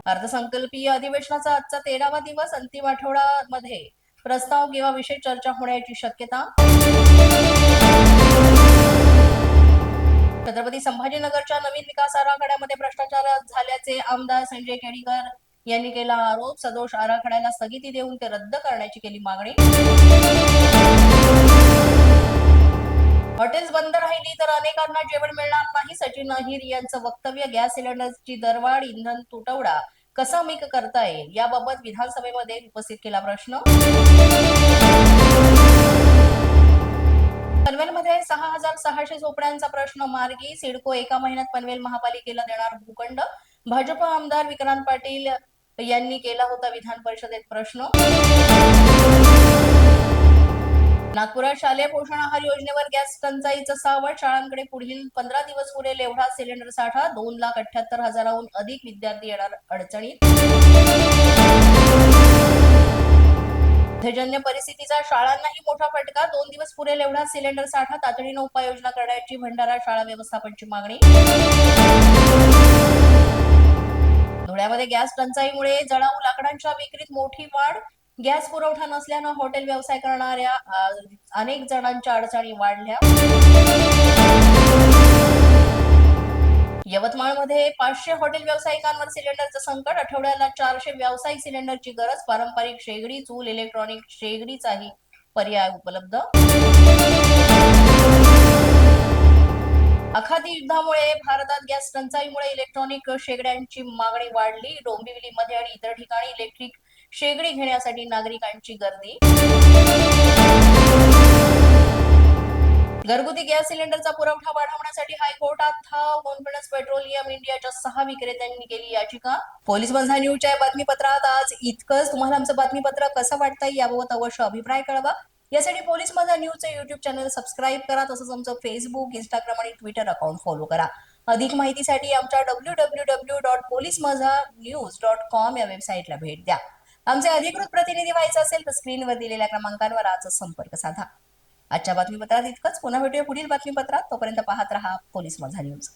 अर्थसंकल्पीय अधिवेशनाचा आजचा 13वा दिवस. अंतिम आठवड्यामध्ये प्रस्ताव किंवा विषय चर्चा होण्याची शक्यता. छत्रपती संभाजीनगरच्या नवीन विकास आराखड्यामध्ये भ्रष्टाचार झाल्याचे आमदार संजय केळीकर यांनी केला आरोप. सदोष आराखड्याला स्थगिती देऊन ते रद्द करण्याची केली मागणी. हॉटेल्स बंद राहिली तर अनेकांना जेवण मिळणार नाही. सचिन अहिर यांचं वक्तव्य. गॅस सिलेंडरची दरवाढ, इंधन तुटवडा कसा मिक करता येईल याबाबत विधानसभेमध्ये उपस्थित केला प्रश्न. पनवेलमध्ये 6,600 झोपड्यांचा प्रश्न मार्गी. सिडको एका महिन्यात पनवेल महापालिकेला देणार भूखंड. भाजप आमदार विक्रांत पाटील यांनी केला होता विधान परिषदेत प्रश्न. नागपुरात शालेय पोषण आहार योजनेवर गॅस टंचाईचं सावट. शाळांकडे पुढील 15 दिवस पुरेल एवढा सिलेंडर साठा. 2,78,000हून अधिक विद्यार्थी येणार अडचणीत. युद्धजन्य परिस्थितीचा शाळांनाही मोठा फटका. 2 दिवस पुरेल एवढा सिलेंडर साठा. तातडीनं उपाययोजना करण्याची भंडारा शाळा व्यवस्थापनची मागणी. धुळ्यामध्ये गॅस टंचाईमुळे जळाऊ लाकडांच्या विक्रीत मोठी वाढ. गॅस पुरवठा नसल्यानं हॉटेल व्यवसाय करणाऱ्या अनेक जणांच्या अडचणी वाढल्या. यवतमाळमध्ये 500 हॉटेल व्यावसायिकांवर सिलेंडरचं संकट. आठवड्याला 400 व्यावसायिक सिलेंडरची गरज. पारंपरिक शेगडी, चूल, इलेक्ट्रॉनिक शेगडीचाही पर्याय उपलब्ध. आखाती युद्धामुळे भारतात गॅस टंचाईमुळे इलेक्ट्रॉनिक शेगड्यांची मागणी वाढली. डोंबिवलीमध्ये आणि इतर ठिकाणी इलेक्ट्रिक शेगडी घेण्यासाठी नागरिकांची गर्दी. घरगुती गॅस सिलेंडरचा पुरवठा वाढवण्यासाठी हायकोर्टात धाव. कॉन्फिडन्स पेट्रोलियम इंडियाच्या 6 विक्रेत्यांनी केली याचिका. पोलीस माझा न्यूजच्या बातमीपत्रात आज इतकंच. तुम्हाला आमचं बातमीपत्र कसं वाटतंय याबाबत अवश्य अभिप्राय कळवा. यासाठी पोलीस माझा न्यूजचे युट्यूब चॅनल सबस्क्राईब करा. तसंच आमचं फेसबुक, इंस्टाग्राम आणि ट्विटर अकाउंट फॉलो करा. अधिक माहितीसाठी आमच्या www.policemazhanews.com या वेबसाईटला भेट द्या. आमचे अधिकृत प्रतिनिधी व्हायचं असेल तर स्क्रीनवर दिलेल्या क्रमांकांवर आजच संपर्क साधा. आजच्या बातमीपत्रात इतकंच. पुन्हा भेटूया पुढील बातमीपत्रात. तोपर्यंत पाहत रहा पोलीस माझा न्यूज.